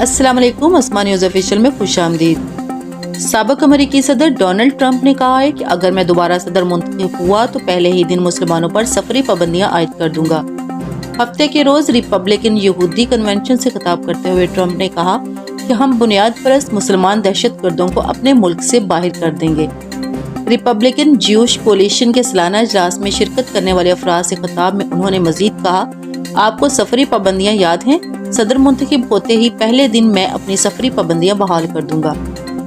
السلام علیکم، اسما news official میں خوش آمدید۔ سابق امریکی صدر ڈونلڈ ٹرمپ نے کہا ہے کہ اگر میں دوبارہ صدر منتخب ہوا تو پہلے ہی دن مسلمانوں پر سفری پابندیاں عائد کر دوں گا۔ ہفتے کے روز ریپبلکن یہودی کنونشن سے خطاب کرتے ہوئے ٹرمپ نے کہا کہ ہم بنیاد پرست مسلمان دہشت گردوں کو اپنے ملک سے باہر کر دیں گے۔ ریپبلکن جیوش کولیشن کے سالانہ اجلاس میں شرکت کرنے والے افراد سے خطاب میں انہوں نے مزید کہا، آپ کو سفری پابندیاں یاد ہیں؟ صدر منتخب ہوتے ہی پہلے دن میں اپنی سفری پابندیاں بحال کر دوں گا۔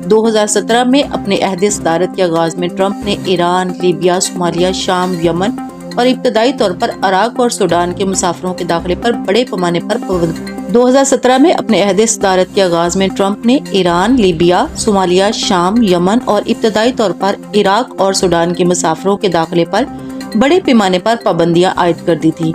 2017 میں اپنے عہد صدارت کے آغاز میں ٹرمپ نے ایران، لیبیا، صومالیہ، شام، یمن اور ابتدائی طور پر عراق اور سوڈان کے مسافروں کے داخلے پر بڑے پیمانے پر پابندی 2017 میں اپنے عہد صدارت کے آغاز میں ٹرمپ نے ایران، لیبیا، صومالیہ، شام، یمن اور ابتدائی طور پر عراق اور سوڈان کے مسافروں کے داخلے پر بڑے پیمانے پر پابندیاں عائد کر دی تھی۔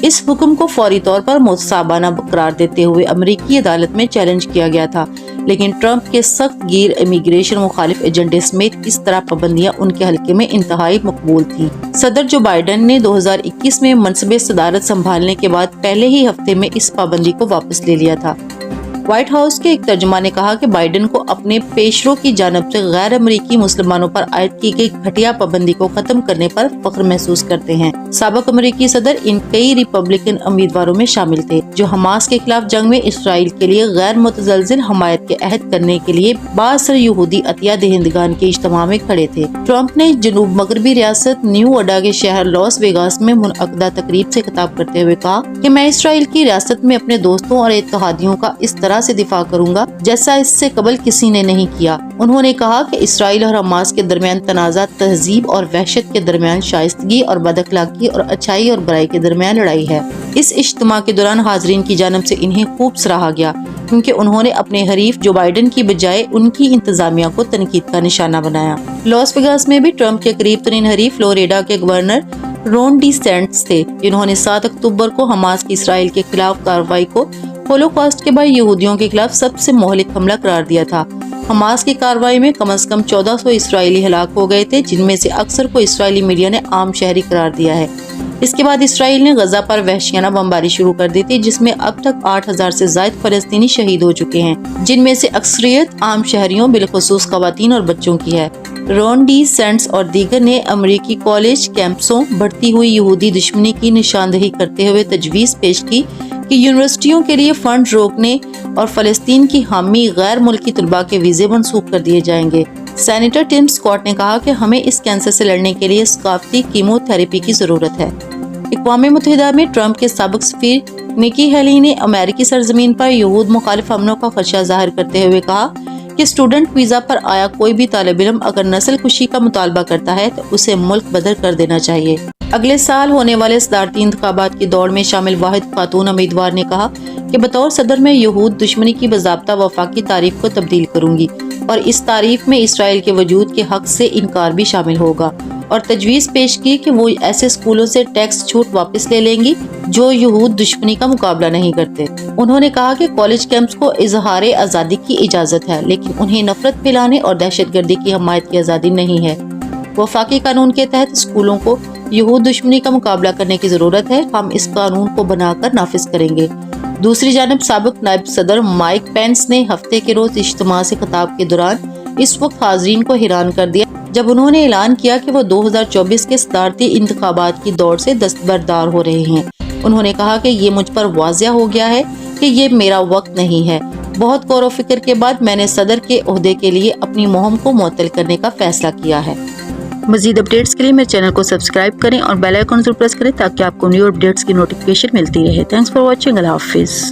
اس حکم کو فوری طور پر متصابانہ قرار دیتے ہوئے امریکی عدالت میں چیلنج کیا گیا تھا، لیکن ٹرمپ کے سخت گیر امیگریشن مخالف ایجنڈے سمیت اس طرح پابندیاں ان کے حلقے میں انتہائی مقبول تھیں۔ صدر جو بائیڈن نے 2021 میں منصب صدارت سنبھالنے کے بعد پہلے ہی ہفتے میں اس پابندی کو واپس لے لیا تھا۔ وائٹ ہاؤس کے ایک ترجمہ نے کہا کہ بائیڈن کو اپنے پیشرو کی جانب سے غیر امریکی مسلمانوں پر عائد کی گئی گھٹیا پابندی کو ختم کرنے پر فخر محسوس کرتے ہیں۔ سابق امریکی صدر ان کئی ریپبلکن امیدواروں میں شامل تھے جو حماس کے خلاف جنگ میں اسرائیل کے لیے غیر متزلزل حمایت کے عہد کرنے کے لیے بااثر یہودی عطیہ دہندگان کے اجتماع میں کھڑے تھے۔ ٹرمپ نے جنوب مغربی ریاست نیو اڈا کے شہر لاس ویگاس میں منعقدہ تقریب سے خطاب کرتے ہوئے کہا کہ میں اسرائیل کی ریاست میں اپنے دوستوں اور اتحادیوں کا اس طرح سے دفاع کروں گا جیسا اس سے قبل کسی نے نہیں کیا۔ انہوں نے کہا کہ اسرائیل اور حماس کے درمیان تنازع تہذیب اور وحشت کے درمیان شائستگی اور بد اخلاقی اور اچھائی اور برائی کے درمیان لڑائی ہے۔ اس اجتماع کے دوران حاضرین کی جانب سے انہیں خوب سراہا گیا کیونکہ انہوں نے اپنے حریف جو بائیڈن کی بجائے ان کی انتظامیہ کو تنقید کا نشانہ بنایا۔ لاس ویگاس میں بھی ٹرمپ کے قریب ترین حریف فلوریڈا کے گورنر رون ڈی سینٹس تھے، جنہوں نے 7 اکتوبر کو حماس کی اسرائیل کے خلاف کارروائی کو ہولوکاسٹ کے بعد یہودیوں کے خلاف سب سے مہلک حملہ قرار دیا تھا۔ حماس کی کارروائی میں کم از کم 1400 اسرائیلی ہلاک ہو گئے تھے، جن میں سے اکثر کو اسرائیلی میڈیا نے عام شہری قرار دیا ہے۔ اس کے بعد اسرائیل نے غزہ پر وحشیانہ بمباری شروع کر دی تھی، جس میں اب تک 8000 سے زائد فلسطینی شہید ہو چکے ہیں، جن میں سے اکثریت عام شہریوں بالخصوص خواتین اور بچوں کی ہے۔ رون ڈی سینٹس اور دیگر نے امریکی کالج کیمپسوں بڑھتی ہوئی یہودی دشمنی کی نشاندہی کرتے ہوئے تجویز پیش کی کہ یونیورسٹیوں کے لیے فنڈ روکنے اور فلسطین کی حامی غیر ملکی طلباء کے ویزے منسوخ کر دیے جائیں گے۔ سینیٹر ٹم اسکاٹ نے کہا کہ ہمیں اس کینسر سے لڑنے کے لیے ثقافتی کیمو تھراپی کی ضرورت ہے۔ اقوام متحدہ میں ٹرمپ کے سابق سفیر نکی ہیلی نے امریکی سرزمین پر یہود مخالف حملوں کا خدشہ ظاہر کرتے ہوئے کہا کہ اسٹوڈنٹ ویزا پر آیا کوئی بھی طالب علم اگر نسل کشی کا مطالبہ کرتا ہے تو اسے ملک بدر کر دینا چاہیے۔ اگلے سال ہونے والے صدارتی انتخابات کی دوڑ میں شامل واحد خاتون امیدوار نے کہا کہ بطور صدر میں یہود دشمنی کی باضابطہ وفاقی تعریف کو تبدیل کروں گی اور اس تعریف میں اسرائیل کے وجود کے حق سے انکار بھی شامل ہوگا، اور تجویز پیش کی کہ وہ ایسے اسکولوں سے ٹیکس چھوٹ واپس لے لیں گی جو یہود دشمنی کا مقابلہ نہیں کرتے۔ انہوں نے کہا کہ کالج کیمپس کو اظہار آزادی کی اجازت ہے، لیکن انہیں نفرت پھیلانے اور دہشت گردی کی حمایت کی آزادی نہیں ہے۔ وفاقی قانون کے تحت اسکولوں کو یہود دشمنی کا مقابلہ کرنے کی ضرورت ہے، ہم اس قانون کو بنا کر نافذ کریں گے۔ دوسری جانب سابق نائب صدر مائک پینس نے ہفتے کے روز اجتماع سے خطاب کے دوران اس وقت حاضرین کو حیران کر دیا جب انہوں نے اعلان کیا کہ وہ 2024 کے صدارتی انتخابات کی دوڑ سے دستبردار ہو رہے ہیں۔ انہوں نے کہا کہ یہ مجھ پر واضح ہو گیا ہے کہ یہ میرا وقت نہیں ہے۔ بہت غور و فکر کے بعد میں نے صدر کے عہدے کے لیے اپنی مہم کو معطل کرنے کا فیصلہ کیا ہے۔ مزید اپڈیٹس کے لیے میرے چینل کو سبسکرائب کریں اور بیل آئیکن ضرور پریس کریں تاکہ آپ کو نیو اپڈیٹس کی نوٹیفیکیشن ملتی رہے۔ Thanks for watching. اللہ حافظ۔